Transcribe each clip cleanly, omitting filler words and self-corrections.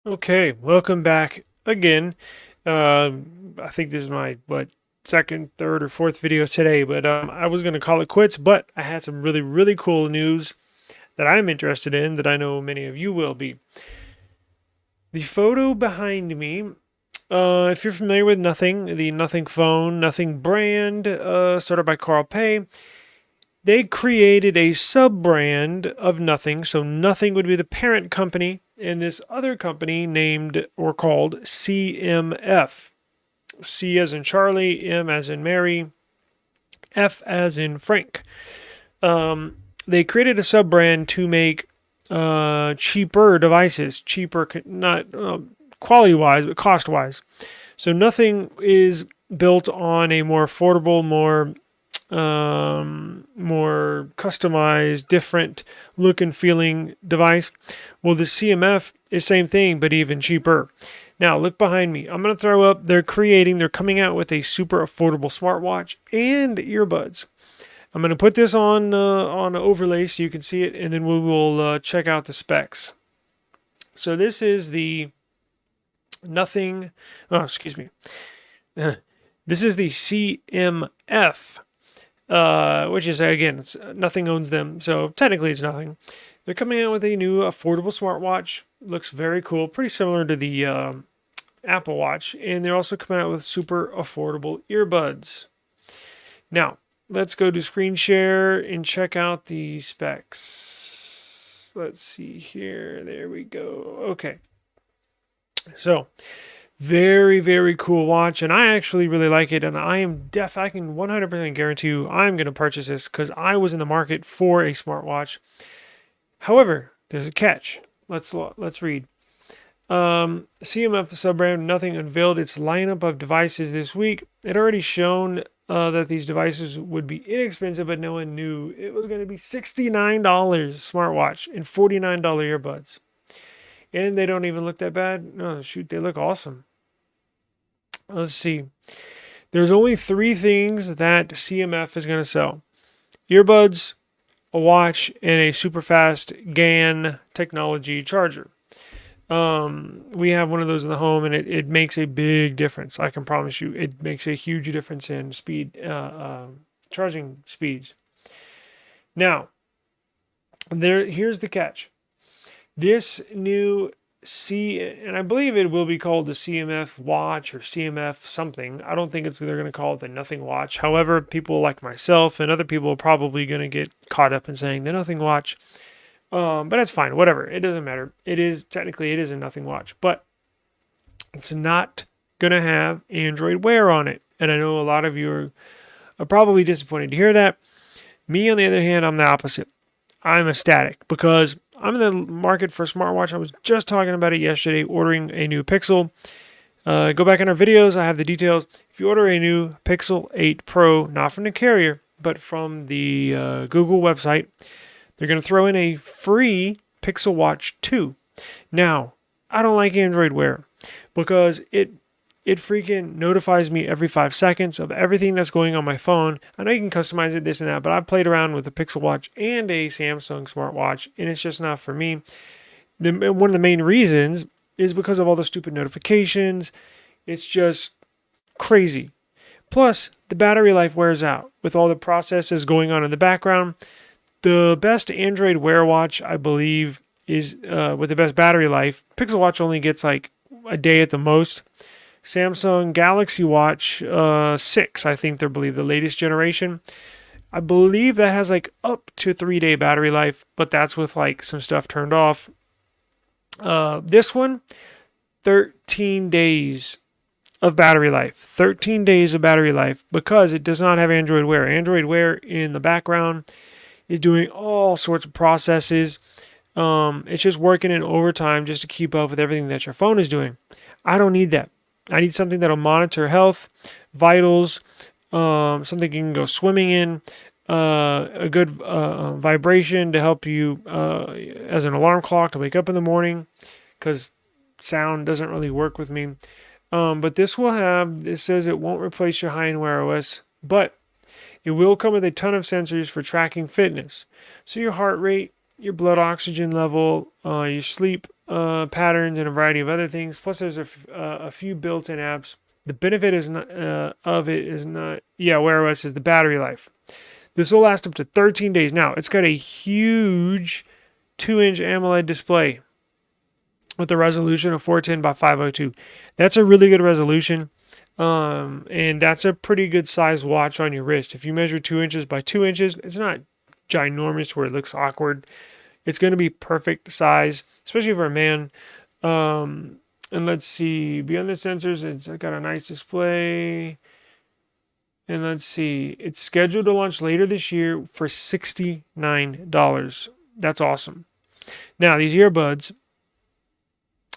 Okay, welcome back again. I think this is my second, third, or fourth video today, but I was gonna call it quits, but I had some really cool news that I'm interested in that I know many of you will be. The photo behind me, if you're familiar with Nothing, the Nothing phone, Nothing brand, started by Carl Pei, they created a sub-brand of Nothing, so Nothing would be the parent company, and this other company named or called CMF. C as in Charlie, M as in Mary, F as in Frank. They created a sub-brand to make cheaper devices, cheaper not quality-wise, but cost-wise. So Nothing is built on a more affordable, more customized, different look and feeling device. Well, the CMF is same thing, but even cheaper. Now, look behind me. I'm going to throw up, they're coming out with a super affordable smartwatch and earbuds. I'm going to put this on an overlay so you can see it, and then we will check out the specs. So this is the Nothing, oh, excuse me. This is the CMF. Which is, again, Nothing owns them, so technically it's Nothing. They're coming out with a new affordable smartwatch. Looks very cool, pretty similar to the Apple Watch, and they're also coming out with super affordable earbuds. Now, let's go to screen share and check out the specs. Let's see here. There we go. Okay. So, very cool watch, and I actually really like it, and I can 100% guarantee you I'm going to purchase this because I was in the market for a smartwatch. However, there's a catch. Let's read. CMF, the sub-brand Nothing, unveiled its lineup of devices this week. It already shown that these devices would be inexpensive, but no one knew it was going to be $69 smartwatch and $49 earbuds. And they don't even look that bad. No, shoot, they look awesome. Let's see. There's only three things that CMF is going to sell: earbuds, a watch, and a super fast GAN technology charger. We have one of those in the home, and it makes a big difference. I can promise you, it makes a huge difference in speed, charging speeds. Now, here's the catch. This new and I believe it will be called the CMF Watch or CMF something. I don't think they're going to call it the Nothing Watch. However, people like myself and other people are probably going to get caught up in saying the Nothing Watch. But that's fine. Whatever. It doesn't matter. It is a Nothing Watch, but it's not going to have Android Wear on it. And I know a lot of you are probably disappointed to hear that. Me, on the other hand, I'm the opposite. I'm ecstatic because I'm in the market for a smartwatch. I was just talking about it yesterday, ordering a new Pixel. Go back in our videos. I have the details. If you order a new Pixel 8 Pro, not from the carrier, but from the Google website, they're going to throw in a free Pixel Watch 2. Now, I don't like Android Wear because it freaking notifies me every 5 seconds of everything that's going on my phone. I know you can customize it, this and that, but I've played around with a Pixel Watch and a Samsung smartwatch, and it's just not for me. One of the main reasons is because of all the stupid notifications. It's just crazy. Plus, the battery life wears out with all the processes going on in the background. The best Android Wear watch, I believe, is with the best battery life. Pixel Watch only gets like a day at the most. Samsung Galaxy Watch 6, I think they're the latest generation. I believe that has like up to 3-day battery life, but that's with like some stuff turned off. This one, 13 days of battery life. 13 days of battery life because it does not have Android Wear. Android Wear in the background is doing all sorts of processes. It's just working in overtime just to keep up with everything that your phone is doing. I don't need that. I need something that'll monitor health, vitals, something you can go swimming in, a good vibration to help you as an alarm clock to wake up in the morning because sound doesn't really work with me. But this says it won't replace your high-end Wear OS, but it will come with a ton of sensors for tracking fitness. So your heart rate, your blood oxygen level, your sleep patterns and a variety of other things. Plus, there's a few built-in apps. The benefit is not where OS is the battery life. This will last up to 13 days. Now, it's got a huge 2-inch AMOLED display with a resolution of 410 by 502. That's a really good resolution. And that's a pretty good size watch on your wrist. If you measure 2 inches by 2 inches, it's not ginormous where it looks awkward. It's going to be perfect size, especially for a man. And let's see, beyond the sensors, it's got a nice display. And let's see, it's scheduled to launch later this year for $69. That's awesome. Now, these earbuds,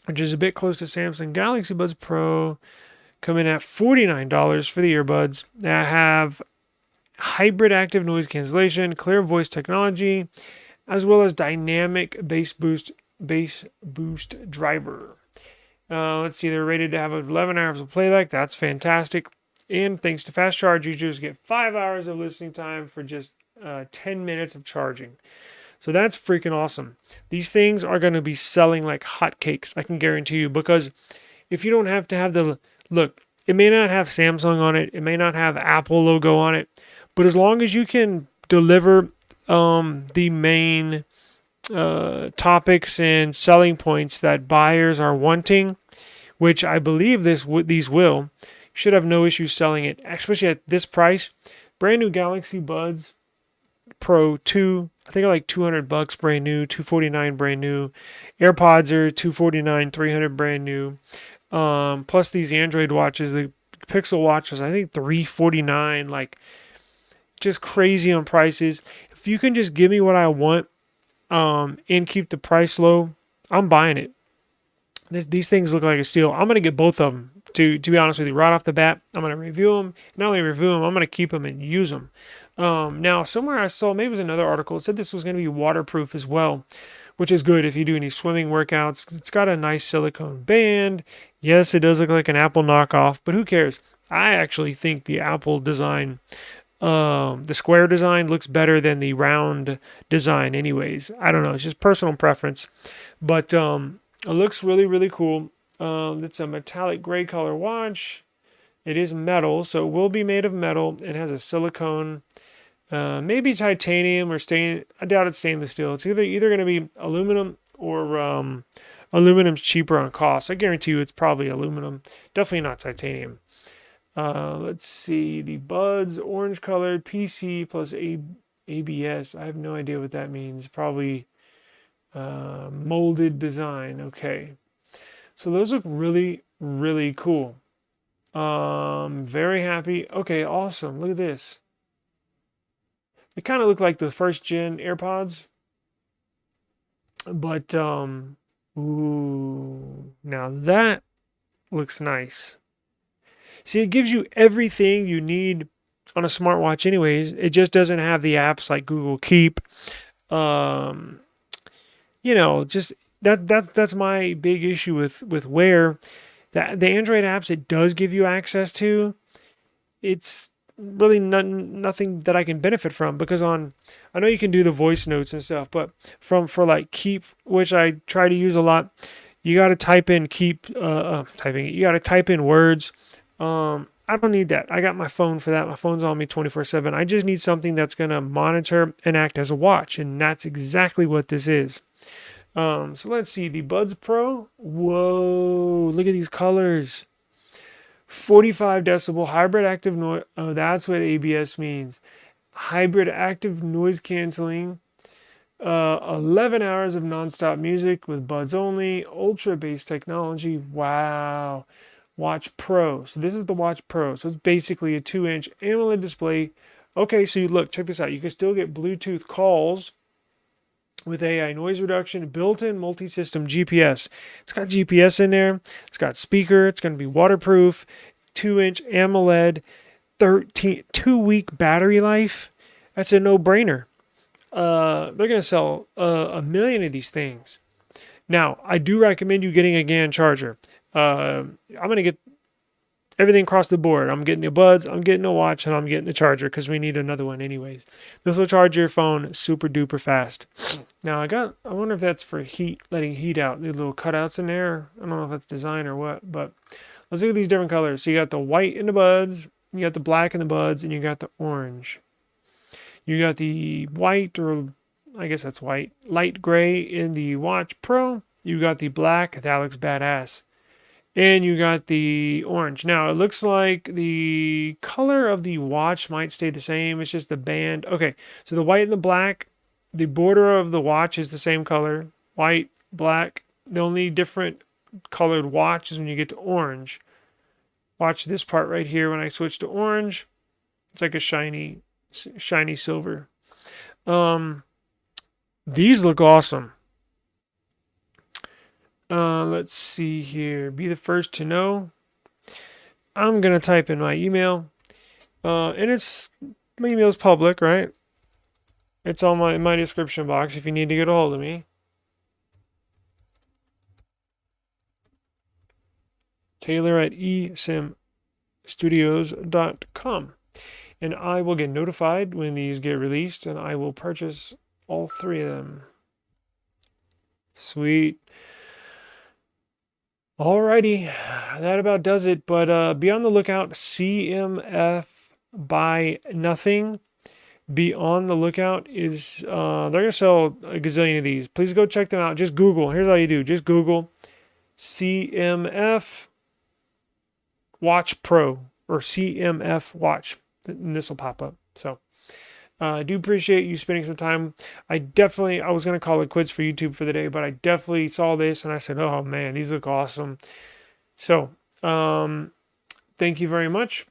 which is a bit close to Samsung Galaxy Buds Pro, come in at $49 for the earbuds that have hybrid active noise cancellation, clear voice technology, as well as dynamic bass boost driver. Let's see, they're rated to have 11 hours of playback. That's fantastic. And thanks to fast charge, users get 5 hours of listening time for just 10 minutes of charging. So that's freaking awesome. These things are going to be selling like hotcakes, I can guarantee you, because if you don't have to have look, it may not have Samsung on it, it may not have Apple logo on it, but as long as you can deliver the main topics and selling points that buyers are wanting, which I believe these will, you should have no issue selling it, especially at this price. Brand new Galaxy Buds Pro 2, I think like $200 brand new, $249 brand new. AirPods are $249, $300 brand new. Plus these Android watches, the Pixel watches, I think $349, like just crazy on prices. If you can just give me what I want, and keep the price low, I'm buying it. These things look like a steal. I'm gonna get both of them. To be honest with you, right off the bat, I'm gonna review them. Not only review them, I'm gonna keep them and use them. Now, somewhere I saw, maybe it was another article, it said this was gonna be waterproof as well, which is good if you do any swimming workouts. It's got a nice silicone band. Yes, it does look like an Apple knockoff, but who cares? I actually think the Apple design, the square design, looks better than the round design anyways. I don't know, it's just personal preference, but it looks really, really cool. It's a metallic gray color watch. It is metal, so it will be made of metal. It has a silicone, maybe titanium or I doubt it's stainless steel. It's either going to be aluminum or aluminum's cheaper on cost. I guarantee you it's probably aluminum. Definitely not titanium. Let's see, the buds, orange colored, PC plus ABS. I have no idea what that means. Probably molded design. Okay. So those look really, really cool. Very happy. Okay, awesome. Look at this. They kind of look like the first gen AirPods. But, ooh, now that looks nice. See, it gives you everything you need on a smartwatch anyways. It just doesn't have the apps like Google Keep. Just that's my big issue with Wear. The Android apps it does give you access to, it's really nothing that I can benefit from, because I know you can do the voice notes and stuff, but for like Keep, which I try to use a lot, you got to type in Keep, typing it. You got to type in words. I don't need that. I got my phone for that. My phone's on me 24/7. I just need something that's going to monitor and act as a watch, and that's exactly what this is. So let's see, the Buds Pro. Whoa, look at these colors. 45 decibel hybrid active noise. Oh, that's what ABS means. Hybrid active noise canceling. 11 hours of nonstop music with buds only. Ultra bass technology. Wow. Watch Pro. So this is the Watch Pro. So it's basically a 2-inch AMOLED display. Okay, so look, check this out. You can still get Bluetooth calls with AI noise reduction, built-in multi-system GPS. It's got GPS in there. It's got speaker. It's going to be waterproof. 2-inch AMOLED. 2-week battery life. That's a no-brainer. They're going to sell a million of these things. Now, I do recommend you getting a GAN charger. I'm going to get everything across the board. I'm getting the buds, I'm getting a watch, and I'm getting the charger because we need another one anyways. This will charge your phone super duper fast. Now I wonder if that's for heat, letting heat out. The little cutouts in there. I don't know if that's design or what, but let's look at these different colors. So you got the white in the buds, you got the black in the buds, and you got the orange. You got the white, or I guess that's white, light gray in the Watch Pro. You got the black, that looks badass. And you got the orange. Now, it looks like the color of the watch might stay the same. It's just the band. Okay, so the white and the black, the border of the watch is the same color. White, black. The only different colored watch is when you get to orange. Watch this part right here. When I switch to orange, it's like a shiny silver. These look awesome. Let's see here. Be the first to know. I'm gonna type in my email, and my email is public, right? It's on my description box if you need to get a hold of me. Taylor at eSIMstudios.com, and I will get notified when these get released, and I will purchase all 3 of them. Sweet. Alrighty, that about does it. But be on the lookout. CMF by nothing. Be on the lookout. They're gonna sell a gazillion of these. Please go check them out. Just Google. Here's all you do. Just Google CMF Watch Pro or CMF Watch, and this will pop up. So I do appreciate you spending some time. I was going to call it quits for YouTube for the day, but I definitely saw this and I said, oh man, these look awesome. So thank you very much.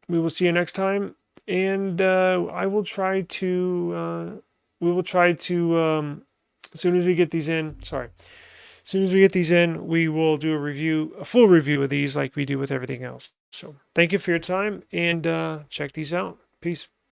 We will see you next time. And we will try to, as soon as we get these in, we will do a full review of these like we do with everything else. So thank you for your time, and check these out. Peace.